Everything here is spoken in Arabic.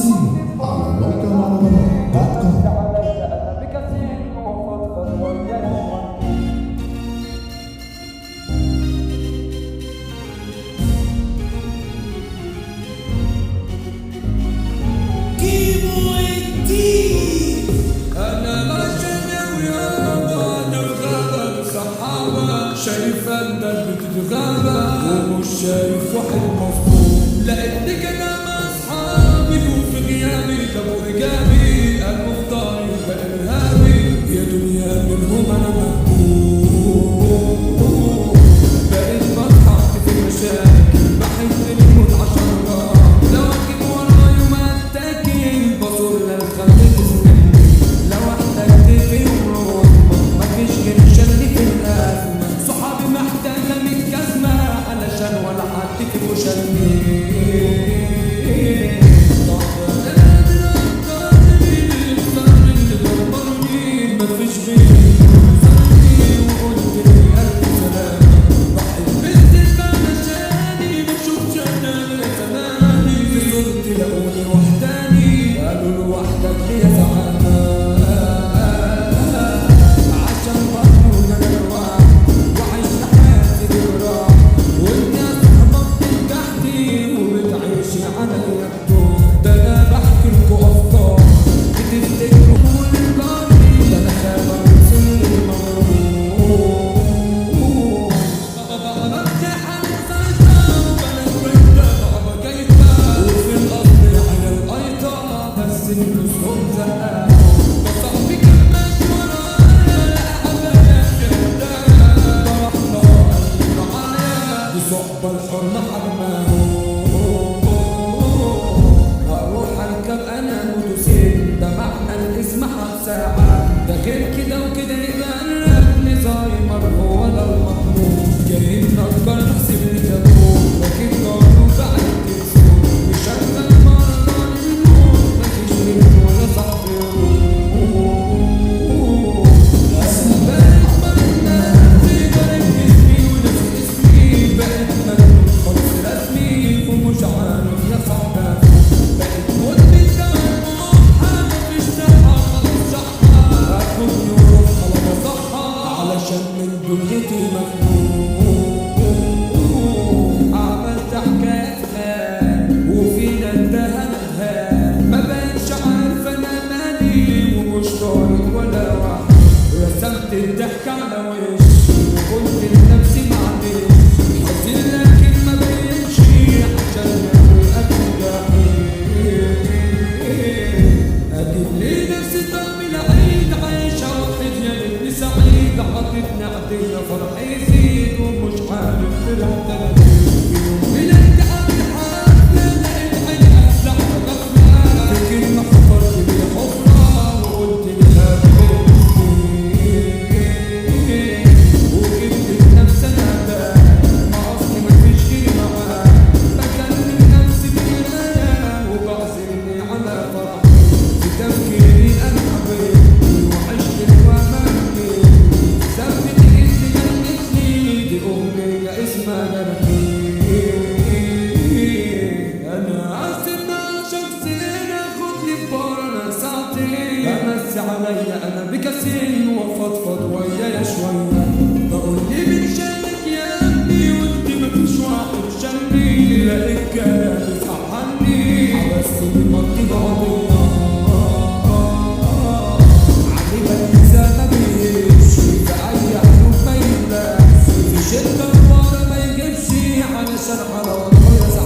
حصريا على موقع مهرجانات دوت كوم. شايف انك بتتغابى ومش شايف واحد مفهوم، لقيتني كده مع اصحابي وفي غيابي جابوا ايجابي المختار يبقى ارهابي يا دنيا منهم انا مهموم. بقيت بضحك في مشاكل بحس الموت عشان راح لو اجيب ورايا وما اتاكل بصور للخلق تسمعني لو احتجت في الروح مفيش غير شلني في الازمه صحابي محتاجة من كزمة علشان ولا حد فيكو شلني مفيش غيري وقلت لي ألف سلامة بحب الزيت علشاني بشوف جنان زماني في صورتي لقوني وحداني قالوا لوحدك ليا زعامة صحبة الحرمة حرمه هروح اركب انا موتوسيكل ده معنى الاسم حب ساعة ده غير كده وكده يبقى الرجل زايمر هو ده المطلوب جاي نفكر نحسب الجدول لكن قالوا بعد التلسون مشغل مهرجان الموت مفيش منه ولا صاحبي دنيتي مخلوق عملت حكايات وفينا انتهى ما بقتش عارف انا مالي ومش طايق ولا واحد رسمت الضحك على وشي وقلت لنفسي معلش حزين لكن ما بينش عشان اكل جحيم اجيب لي نفسي طعم العيد عايشه واحد يا ريتني سعيد حاططني عدينا فرحي يزيد ومش عارف فرحت في يوم من التعب الحفله لقيت عيني اسلح غفله في كلمه حفرت بي حفره وقلت لها وجبت لنفسي انا ما اصلي مفيش غيري معاه بكلم نفسي بكرايه وبعزمني على فرحي في تفكيري انا حبيبي وعشت الوهمي ثبت ايدي جنتني دي اغنيه اسمها جرحي انا اسف على شخصين اخدني ببره ساعتين امسي عليا انا بكاسين وافضفض ويايا شويه بقول لي من شانك يا ابني وانت مفيش واحد شلني لقيت كلامي صحني حبستني بمضي بعضية علشان على وضعي